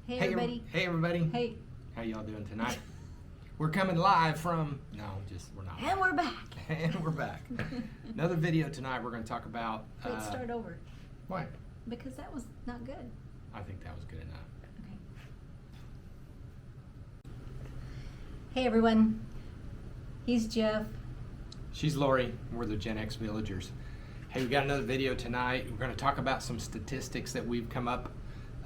Hey everybody. Hey everybody. Hey. How y'all doing tonight? We're coming live from, we're not. And we're back. And we're back. Another video tonight we're going to talk about. Let's start over. Why? Because that was not good. I think that was good enough. Okay. Hey everyone. He's Jeff. She's Lori. We're the Gen X villagers. Hey, we got another video tonight. We're going to talk about some statistics that we've come up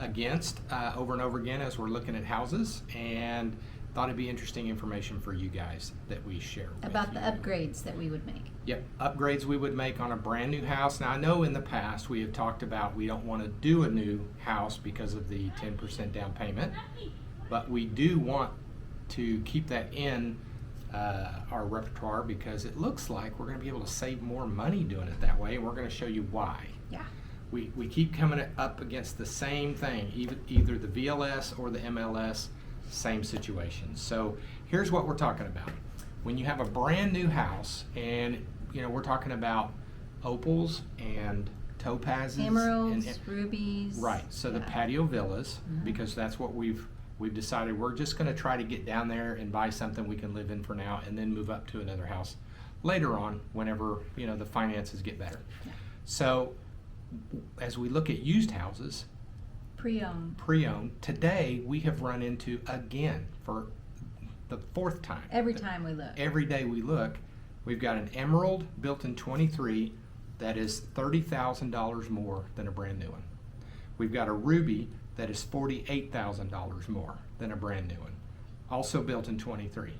against over and over again as we're looking at houses, and thought it'd be interesting information for you guys that we share with About the you. upgrades that we would make. Yep, upgrades we would make on a brand new house. Now I know in the past we have talked about we don't want to do a new house because of the 10% down payment, but we do want to keep that in our repertoire because it looks like we're going to be able to save more money doing it that way, and we're going to show you why. Yeah. We keep coming up against the same thing, either the VLS or the MLS, same situation. So here's what we're talking about. When you have a brand new house, and we're talking about opals and topazes, Emeralds, rubies. Right. So the patio villas, because that's what we've decided. We're just going to try to get down there and buy something we can live in for now, and then move up to another house later on whenever the finances get better. Yeah. So as we look at used houses, pre-owned, today we have run into, again, for the fourth time. Every time we look. Every day we look, we've got an emerald built in 23 that is $30,000 more than a brand new one. We've got a ruby that is $48,000 more than a brand new one, also built in 23.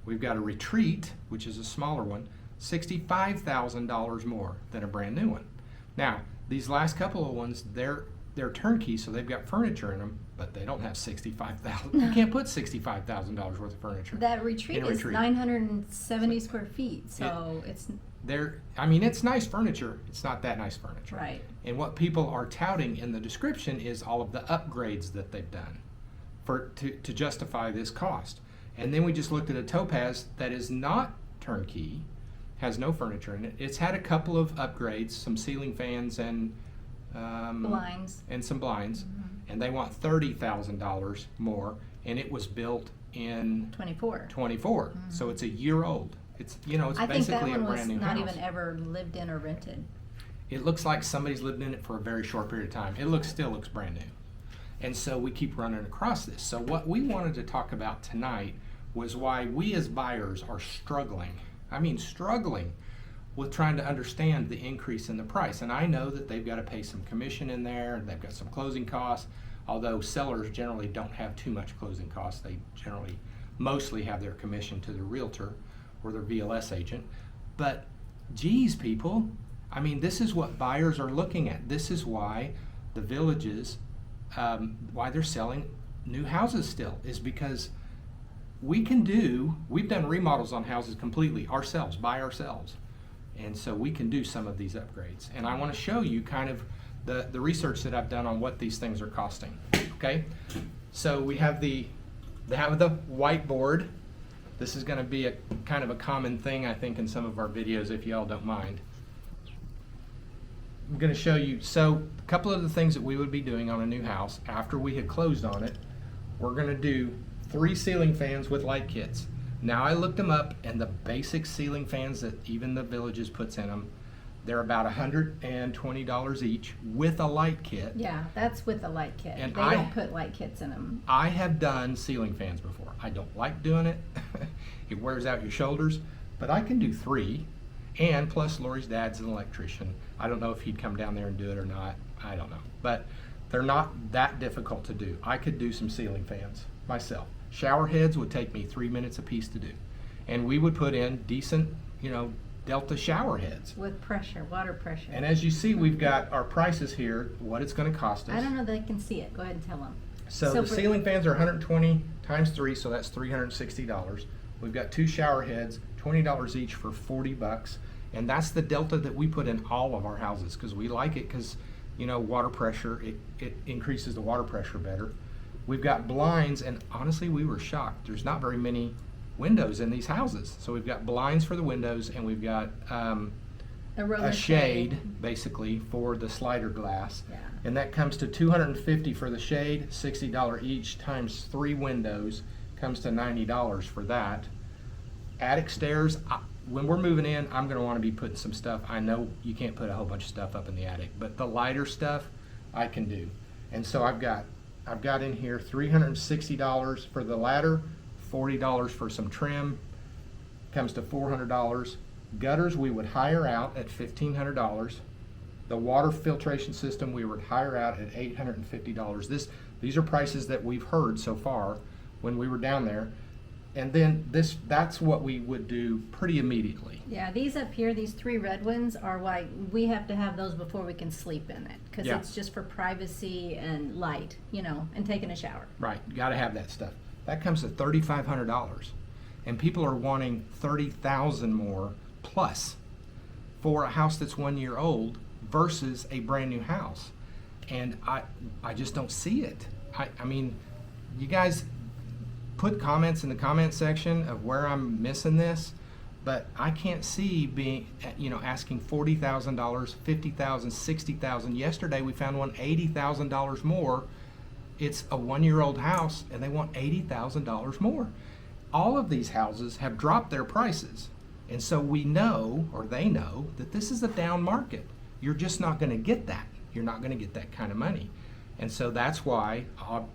We've got a retreat, which is a smaller one, $65,000 more than a brand new one. Now, these last couple of ones, they're turnkey, so they've got furniture in them, but they don't have $65,000. You can't put $65,000 worth of furniture. That retreat is 970 square feet, so it's nice furniture. It's not that nice furniture. Right. And what people are touting in the description is all of the upgrades that they've done to justify this cost. And then we just looked at a topaz that is not turnkey, has no furniture in it. It's had a couple of upgrades, some ceiling fans and blinds. And some blinds, and they want $30,000 more, and it was built in 24. So it's a year old. It's it's I basically think that a one brand was new not house. even ever lived in or rented. It looks like somebody's lived in it for a very short period of time. It still looks brand new. And so we keep running across this. So what we wanted to talk about tonight was why we as buyers are struggling with trying to understand the increase in the price. And I know that they've got to pay some commission in there, and they've got some closing costs, although sellers generally don't have too much closing costs. They generally mostly have their commission to their realtor or their VLS agent. But geez, people, this is what buyers are looking at. This is why the villages, why they're selling new houses still, is because we've done remodels on houses completely ourselves, by ourselves. And so we can do some of these upgrades. And I want to show you kind of the research that I've done on what these things are costing. Okay? So we have the whiteboard. This is going to be a kind of a common thing, I think, in some of our videos, if y'all don't mind. I'm going to show you, so a couple of the things that we would be doing on a new house after we had closed on it. We're going to do 3 ceiling fans with light kits. Now I looked them up, and the basic ceiling fans that even the Villages puts in them, they're about $120 each with a light kit. Yeah, that's with a light kit. And they don't put light kits in them. I have done ceiling fans before. I don't like doing it. It wears out your shoulders, but I can do 3. And plus Lori's dad's an electrician. I don't know if he'd come down there and do it or not. I don't know. But they're not that difficult to do. I could do some ceiling fans myself. Shower heads would take me 3 minutes a piece to do. And we would put in decent, Delta shower heads. With pressure, water pressure. And as you see, we've got our prices here, what it's going to cost us. I don't know that they can see it. Go ahead and tell them. So the ceiling fans are 120 times 3, so that's $360. We've got 2 shower heads, $20 each for $40. And that's the Delta that we put in all of our houses because we like it because, water pressure, it increases the water pressure better. We've got blinds, and honestly, we were shocked. There's not very many windows in these houses. So we've got blinds for the windows, and we've got roller a shade, basically, for the slider glass. Yeah. And that comes to $250 for the shade, $60 each, times 3 windows, comes to $90 for that. Attic stairs, when we're moving in, I'm gonna wanna be putting some stuff. I know you can't put a whole bunch of stuff up in the attic, but the lighter stuff, I can do. And so I've got in here $360 for the ladder, $40 for some trim, comes to $400. Gutters we would hire out at $1,500. The water filtration system we would hire out at $850. These are prices that we've heard so far when we were down there. And then that's what we would do pretty immediately. Yeah, these up here, these 3 red ones are why we have to have those before we can sleep in it. Because Yeah. it's just for privacy and light, and taking a shower. Right, you gotta have that stuff. That comes to $3,500. And people are wanting $30,000 more plus for a house that's 1 year old versus a brand new house. And I just don't see it. I mean, you guys put comments in the comment section of where I'm missing this, but I can't see being, asking $40,000, $50,000, $60,000. Yesterday we found one $80,000 more. It's a 1 year old house and they want $80,000 more. All of these houses have dropped their prices. And so we know, or they know, that this is a down market. You're just not gonna get that. You're not gonna get that kind of money. And so that's why,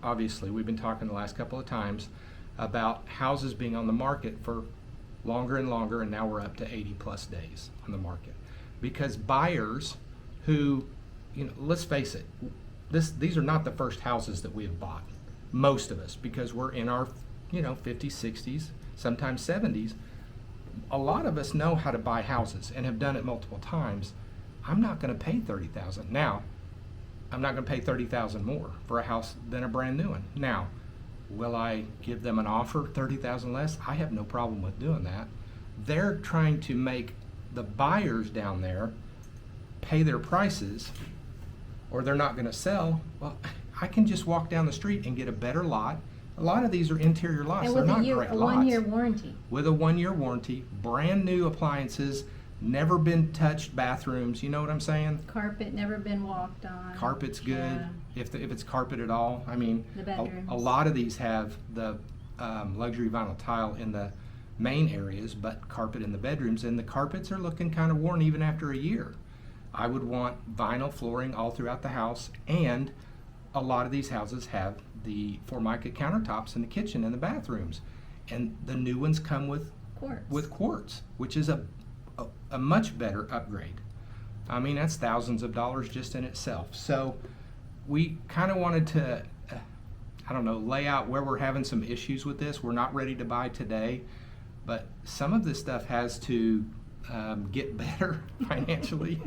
obviously, we've been talking the last couple of times about houses being on the market for longer and longer, and now we're up to 80 plus days on the market. Because buyers who, let's face it, these are not the first houses that we have bought. Most of us, because we're in our 50s, 60s, sometimes 70s. A lot of us know how to buy houses and have done it multiple times. I'm not gonna pay $30,000. Now, I'm not gonna pay $30,000 more for a house than a brand new one. Now, will I give them an offer $30,000 less? I have no problem with doing that. They're trying to make the buyers down there pay their prices, or they're not gonna sell. Well, I can just walk down the street and get a better lot. A lot of these are interior lots. And They're with not a great lots. 1 year warranty. With a 1 year warranty, brand new appliances, never been touched bathrooms. You know what I'm saying? Carpet never been walked on. Carpet's good, Yeah. if it's carpet at all. I mean, The bedrooms. a lot of these have the luxury vinyl tile in the main areas, but carpet in the bedrooms, and the carpets are looking kind of worn even after a year. I would want vinyl flooring all throughout the house, and a lot of these houses have the Formica countertops in the kitchen and the bathrooms, and the new ones come with quartz, which is a much better upgrade. I mean, that's thousands of dollars just in itself. So we kind of wanted to, lay out where we're having some issues with this. We're not ready to buy today, but some of this stuff has to get better financially,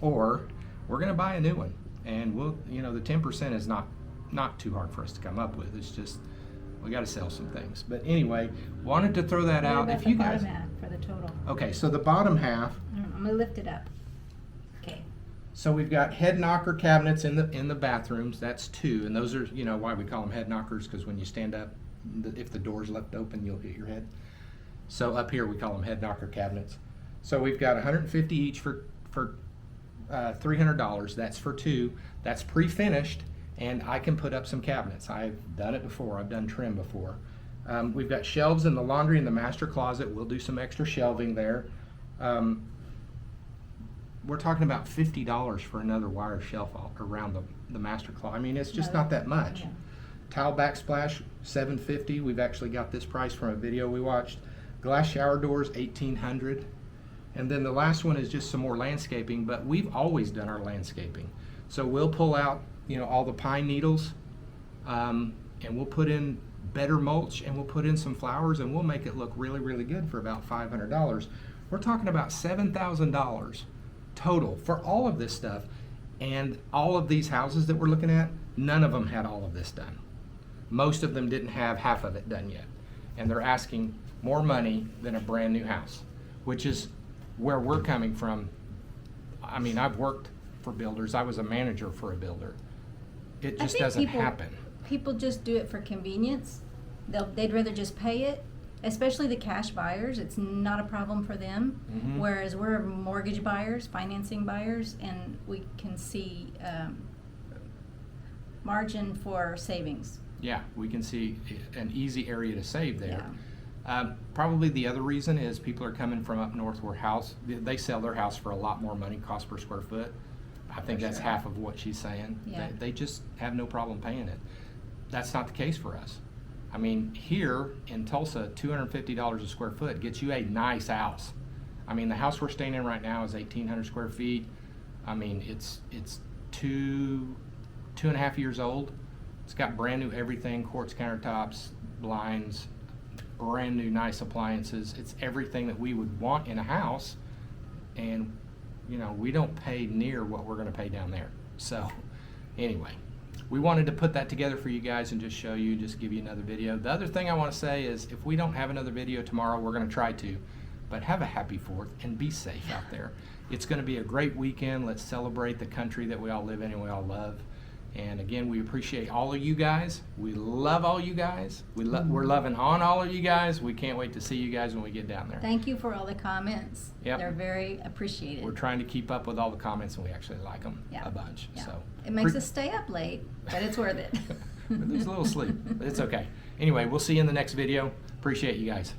or we're going to buy a new one. And we'll, the 10% is not too hard for us to come up with. It's just, we got to sell some things. But anyway, wanted to throw that out. What about If you the guys, bottom half for the total? okay, so the bottom half. I'm gonna lift it up. Okay. So we've got head knocker cabinets in the bathrooms. That's 2, and those are why we call them head knockers, because when you stand up, if the door's left open, you'll hit your head. So up here we call them head knocker cabinets. So we've got $150 each for $300. That's for 2. That's pre-finished, and I can put up some cabinets. I've done it before. I've done trim before. We've got shelves in the laundry and the master closet. We'll do some extra shelving there. We're talking about $50 for another wire shelf around the master closet. I mean, it's just not that much. Yeah. Tile backsplash, $750. We've actually got this price from a video we watched. Glass shower doors, $1,800. And then the last one is just some more landscaping, but we've always done our landscaping. So we'll pull out, all the pine needles, and we'll put in better mulch, and we'll put in some flowers, and we'll make it look really, really good for about $500. We're talking about $7,000 total for all of this stuff. And all of these houses that we're looking at, none of them had all of this done. Most of them didn't have half of it done yet. And they're asking more money than a brand new house, which is where we're coming from. I mean, I've worked for builders. I was a manager for a builder. It just doesn't happen. People just do it for convenience. They'd rather just pay it especially the cash buyers, it's not a problem for them. Mhm. Whereas we're mortgage buyers, financing buyers, and we can see margin for savings. Yeah, we can see an easy area to save there. Yeah. Probably the other reason is people are coming from up north where they sell their house for a lot more money, cost per square foot. I think For that's sure. half of what she's saying. Yeah. They just have no problem paying it. That's not the case for us. I mean, here in Tulsa, $250 a square foot gets you a nice house. I mean, the house we're staying in right now is 1,800 square feet. I mean, it's 2.5 years old. It's got brand new everything, quartz countertops, blinds, brand new nice appliances. It's everything that we would want in a house, and you know, we don't pay near what we're going to pay down there. So anyway, we wanted to put that together for you guys and just show you, just give you another video. The other thing I want to say is if we don't have another video tomorrow, we're going to try to, but have a happy 4th and be safe out there. It's going to be a great weekend. Let's celebrate the country that we all live in and we all love. And again, we appreciate all of you guys. We love all you guys. We're loving on all of you guys. We can't wait to see you guys when we get down there. Thank you for all the comments. Yep. They're very appreciated. We're trying to keep up with all the comments, and we actually like them Yeah. a bunch. Yeah. So It makes us stay up late, but it's worth it. There's a little sleep, but it's okay. Anyway, we'll see you in the next video. Appreciate you guys.